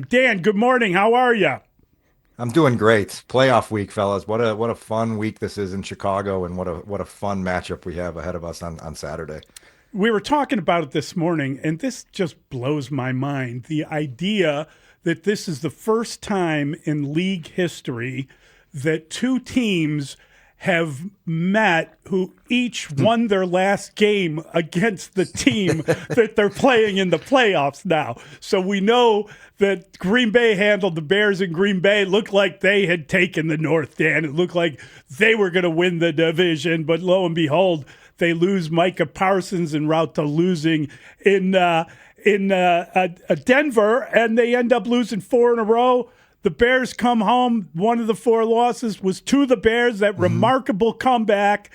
Dan, good morning. How are you? I'm doing great. Playoff week, fellas. What a fun week this is in Chicago, and what a fun matchup we have ahead of us on Saturday. We were talking about it this morning, and this just blows my mind. The idea that this is the first time in league history that two teams have met who each won their last game against the team that they're playing in the playoffs now. So we know that Green Bay handled the Bears in Green Bay. It looked like they had taken the North, Dan. It looked like they were going to win the division, but lo and behold, they lose Micah Parsons en route to losing in Denver, and they end up losing four in a row. The Bears come home. One of the four losses was to the Bears, that remarkable comeback.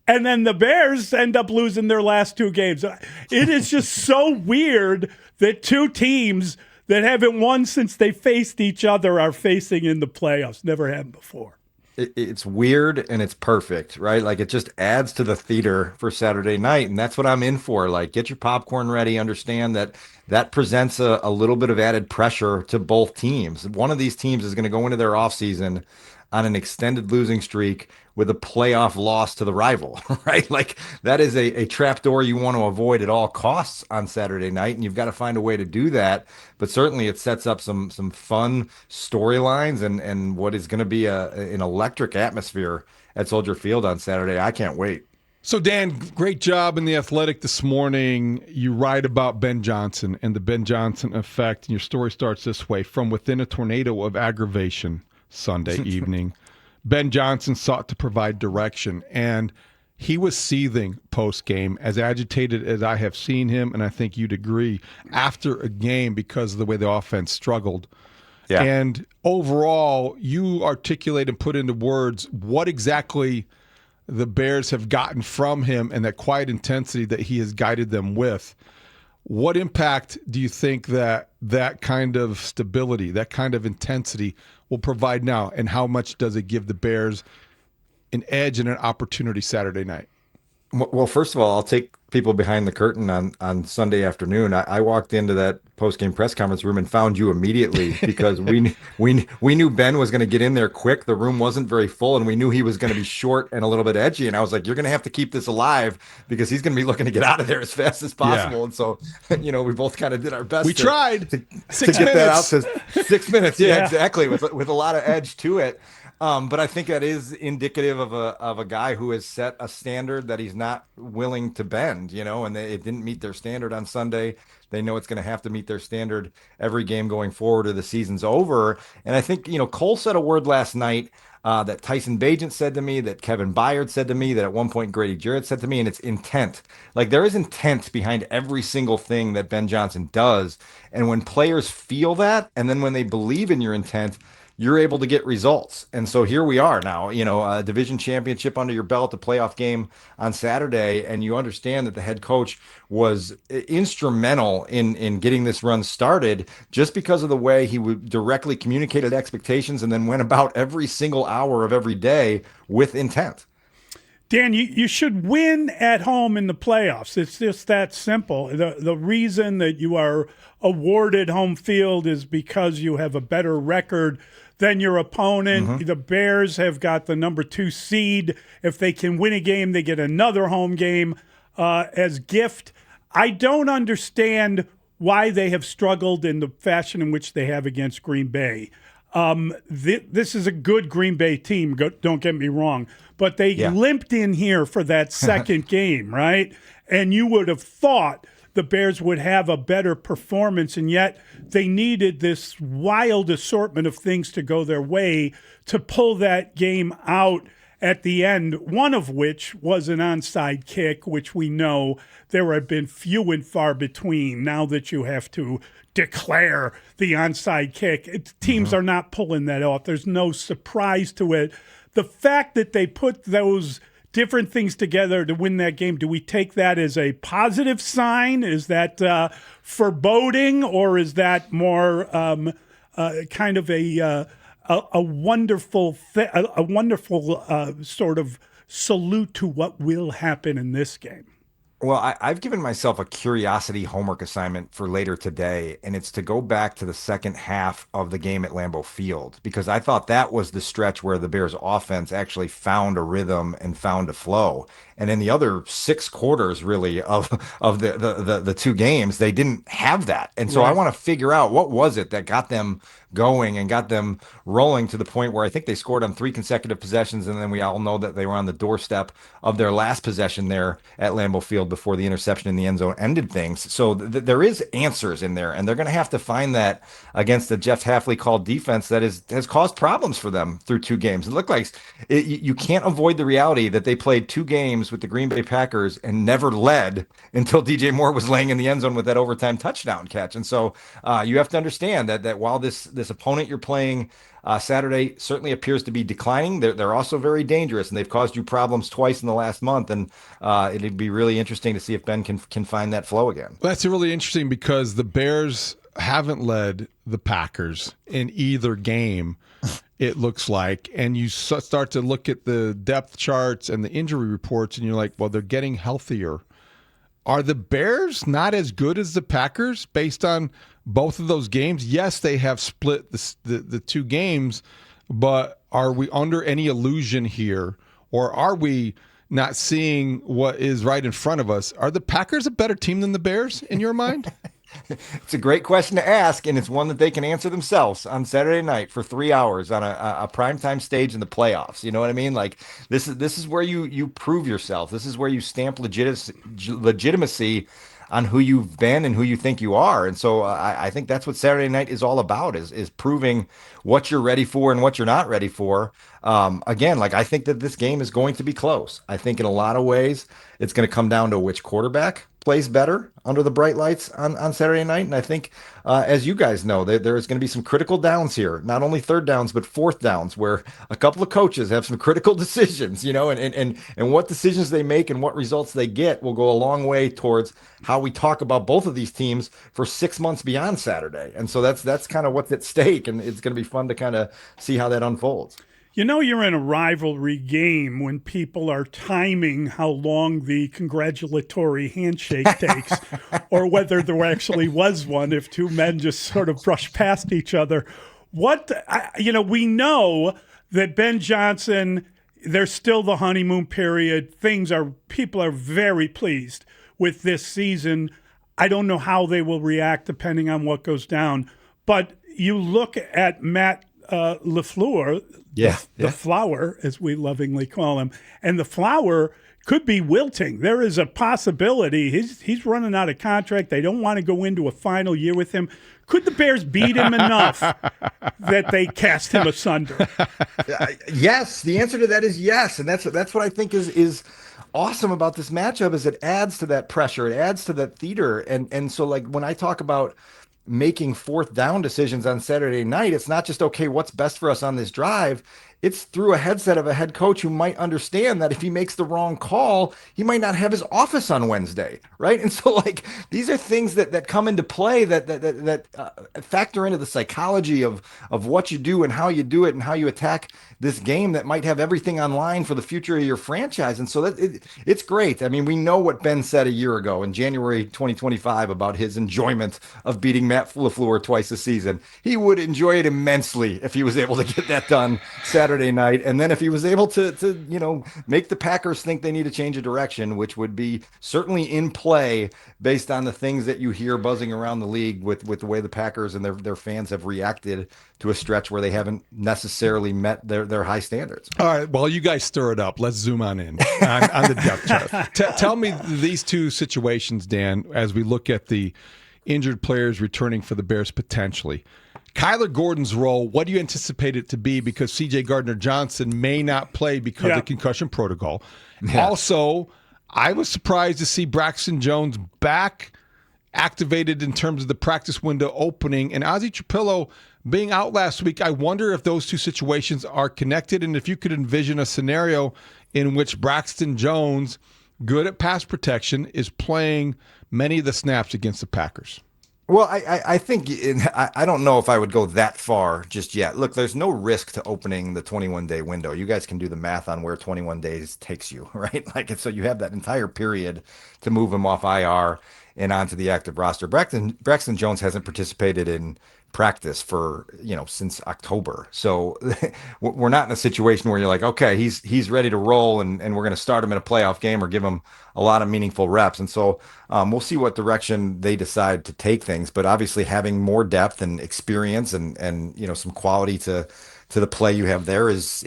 And then the Bears end up losing their last two games. It is just so weird that two teams that haven't won since they faced each other are facing in the playoffs. Never happened before. It's weird and it's perfect, right? Like it just adds to the theater for Saturday night, and that's what I'm in for. Like, get your popcorn ready. Understand that that presents a little bit of added pressure to both teams. One of these teams is going to go into their offseason on an extended losing streak with a playoff loss to the rival, right? Like that is a trap door you want to avoid at all costs on Saturday night, and you've got to find a way to do that. But certainly it sets up some fun storylines and what is going to be an electric atmosphere at Soldier Field on Saturday. I can't wait. So, Dan, great job in The Athletic this morning. You write about Ben Johnson and the Ben Johnson effect, and your story starts this way. From within a tornado of aggravation Sunday evening, Ben Johnson sought to provide direction, and he was seething post-game, as agitated as I have seen him, and I think you'd agree, after a game because of the way the offense struggled. Yeah. And overall, you articulate and put into words what exactly the Bears have gotten from him and that quiet intensity that he has guided them with. What impact do you think that kind of stability, that kind of intensity will provide now, and how much does it give the Bears an edge and an opportunity Saturday night? Well, first of all, I'll take people behind the curtain on Sunday afternoon. I walked into that post-game press conference room and found you immediately because we knew Ben was going to get in there quick. The room wasn't very full, and we knew he was going to be short and a little bit edgy. And I was like, "You're going to have to keep this alive because he's going to be looking to get out of there as fast as Yeah. possible." And so, we both kind of did our best We tried. to 6 get that out minutes. to 6 minutes. Yeah, Yeah. exactly, with a lot of edge to it. But I think that is indicative of a guy who has set a standard that he's not willing to bend, and it didn't meet their standard on Sunday. They know it's going to have to meet their standard every game going forward or the season's over. And I think, Cole said a word last night that Tyson Bagent said to me, that Kevin Byard said to me, that at one point Grady Jarrett said to me, and it's intent. Like there is intent behind every single thing that Ben Johnson does. And when players feel that, and then when they believe in your intent, you're able to get results. And so here we are now, a division championship under your belt, a playoff game on Saturday, and you understand that the head coach was instrumental in getting this run started just because of the way he would directly communicated expectations and then went about every single hour of every day with intent. Dan, you should win at home in the playoffs. It's just that simple. The reason that you are awarded home field is because you have a better record than your opponent. The Bears have got the number 2 seed. If they can win a game, they get another home game as gift. I don't understand why they have struggled in the fashion in which they have against Green Bay. This is a good Green Bay team, don't get me wrong, but they Yeah. limped in here for that second game, right? And you would have thought the Bears would have a better performance, and yet they needed this wild assortment of things to go their way to pull that game out at the end, one of which was an onside kick, which we know there have been few and far between. Now that you have to declare the onside kick, teams are not pulling that off. There's no surprise to it. The fact that they put those different things together to win that game, do we take that as a positive sign? Is that foreboding, or is that more kind of a wonderful sort of salute to what will happen in this game? Well, I've given myself a curiosity homework assignment for later today, and it's to go back to the second half of the game at Lambeau Field, because I thought that was the stretch where the Bears offense actually found a rhythm and found a flow. And in the other 6 quarters, really, of the two games, they didn't have that. And so I Right. want to figure out what was it that got them going and got them rolling to the point where I think they scored on 3 consecutive possessions, and then we all know that they were on the doorstep of their last possession there at Lambeau Field before the interception in the end zone ended things. So there is answers in there, and they're going to have to find that against the Jeff Hafley called defense that has caused problems for them through 2 games. It looked like you can't avoid the reality that they played 2 games with the Green Bay Packers and never led until DJ Moore was laying in the end zone with that overtime touchdown catch. And so you have to understand that while this opponent you're playing Saturday certainly appears to be declining, they're also very dangerous, and they've caused you problems twice in the last month. And it'd be really interesting to see if Ben can find that flow again. Well, that's really interesting because the Bears haven't led the Packers in either game, it looks like. And you start to look at the depth charts and the injury reports, and you're like, well, they're getting healthier. Are the Bears not as good as the Packers based on both of those games? Yes, they have split the 2 games, but are we under any illusion here, or are we not seeing what is right in front of us? Are the Packers a better team than the Bears in your mind? It's a great question to ask, and it's one that they can answer themselves on Saturday night for 3 hours on a primetime stage in the playoffs. You know what I mean? Like this is where you prove yourself. This is where you stamp legitimacy on who you've been and who you think you are. And so I think that's what Saturday night is all about, is proving what you're ready for and what you're not ready for. Again, like I think that this game is going to be close. I think in a lot of ways it's going to come down to which quarterback plays better under the bright lights on Saturday night. And I think, as you guys know, there's going to be some critical downs here, not only third downs, but fourth downs, where a couple of coaches have some critical decisions, and what decisions they make and what results they get will go a long way towards how we talk about both of these teams for 6 months beyond Saturday. And so that's kind of what's at stake. And it's going to be fun to kind of see how that unfolds. You're in a rivalry game when people are timing how long the congratulatory handshake takes, or whether there actually was one if 2 men just sort of brush past each other. We know that Ben Johnson, there's still the honeymoon period. People are very pleased with this season. I don't know how they will react depending on what goes down. But you look at Matt LaFleur, the flower, as we lovingly call him, and the flower could be wilting. There is a possibility he's running out of contract. They don't want to go into a final year with him. Could the Bears beat him enough that they cast him asunder? Yes, the answer to that is yes, and that's what I think is awesome about this matchup, is it adds to that pressure, it adds to that theater, and so like when I talk about making fourth down decisions on Saturday night, it's not just, okay, what's best for us on this drive? It's through a headset of a head coach who might understand that if he makes the wrong call, he might not have his office on Wednesday, right? And so, like, these are things that come into play that factor into the psychology of what you do and how you do it and how you attack this game that might have everything on line for the future of your franchise. And so it's great. I mean, we know what Ben said a year ago in January 2025 about his enjoyment of beating Matt LaFleur twice a season. He would enjoy it immensely if he was able to get that done Saturday night. And then if he was able to make the Packers think they need to change a direction, which would be certainly in play based on the things that you hear buzzing around the league with the way the Packers and their fans have reacted to a stretch where they haven't necessarily met their high standards. All right, well, you guys stir it up. Let's zoom on in on the depth chart. Tell me these 2 situations, Dan, as we look at the injured players returning for the Bears potentially. Kyler Gordon's role, what do you anticipate it to be? Because C.J. Gardner-Johnson may not play because of concussion protocol. Yeah. Also, I was surprised to see Braxton Jones back activated in terms of the practice window opening, and Ozzie Trapillo being out last week. I wonder if those 2 situations are connected, and if you could envision a scenario in which Braxton Jones, good at pass protection, is playing many of the snaps against the Packers. Well, I think I don't know if I would go that far just yet. Look, there's no risk to opening the 21-day window. You guys can do the math on where 21 days takes you, right? Like, and so you have that entire period to move him off IR and onto the active roster. Braxton Jones hasn't participated in practice for, since October. So we're not in a situation where you're like, okay, he's ready to roll and we're going to start him in a playoff game or give him a lot of meaningful reps. And so we'll see what direction they decide to take things, but obviously having more depth and experience and some quality to the play you have there is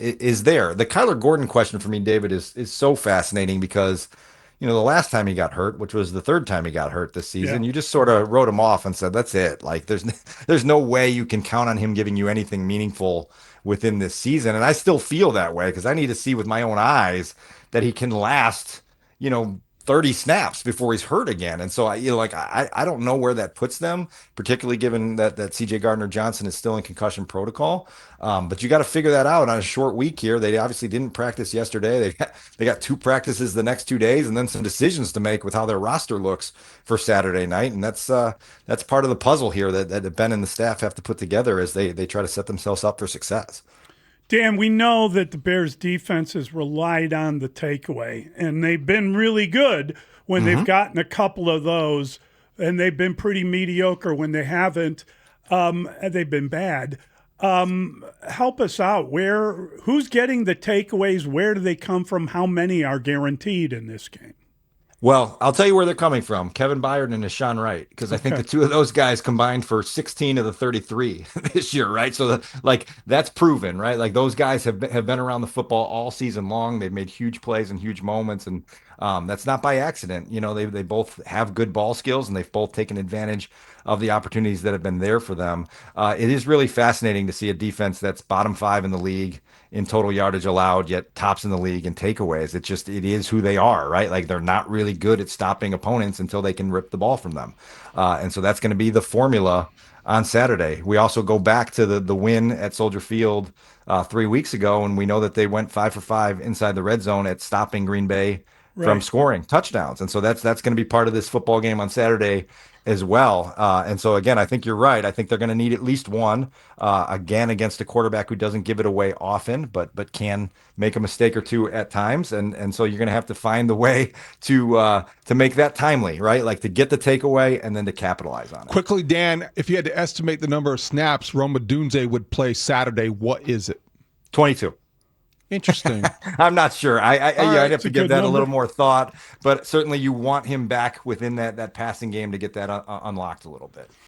there. The Kyler Gordon question for me, David, is so fascinating because the last time he got hurt, which was the third time he got hurt this season, Yeah. you just sort of wrote him off and said that's it. Like there's no way you can count on him giving you anything meaningful within this season, and I still feel that way because I need to see with my own eyes that he can last. 30 snaps before he's hurt again. And so I don't know where that puts them, particularly given that CJ Gardner-Johnson is still in concussion protocol. But you got to figure that out on a short week here. They obviously didn't practice yesterday. They got two practices the next 2 days and then some decisions to make with how their roster looks for Saturday night. And that's part of the puzzle here that Ben and the staff have to put together as they try to set themselves up for success. Dan, we know that the Bears defense has relied on the takeaway, and they've been really good when they've gotten a couple of those, and they've been pretty mediocre when they haven't. They've been bad. Help us out. Who's getting the takeaways? Where do they come from? How many are guaranteed in this game? Well, I'll tell you where they're coming from. Kevin Byard and Deshaun Wright, because I think Okay. the two of those guys combined for 16 of the 33 this year, right? So that's proven, right? Like those guys have been around the football all season long. They've made huge plays and huge moments, and that's not by accident. They both have good ball skills, and they've both taken advantage of the opportunities that have been there for them. It is really fascinating to see a defense that's bottom five in the league in total yardage allowed, yet tops in the league in takeaways. It is who they are, right? Like they're not really good at stopping opponents until they can rip the ball from them. And so that's going to be the formula on Saturday. We also go back to the win at Soldier Field 3 weeks ago, and we know that they went 5 for 5 inside the red zone at stopping Green Bay from Right. scoring touchdowns. And so that's going to be part of this football game on Saturday as well. And so again, I think you're right. I think they're going to need at least one again against a quarterback who doesn't give it away often, but can make a mistake or two at times. And so you're going to have to find the way to make that timely, right? Like to get the takeaway and then to capitalize on it. Quickly, Dan, if you had to estimate the number of snaps Roma Dunze would play Saturday, what is it? 22. Interesting. I'm not sure. I'd have It's to a give good that a number. little more thought, but certainly you want him back within that passing game to get that unlocked a little bit.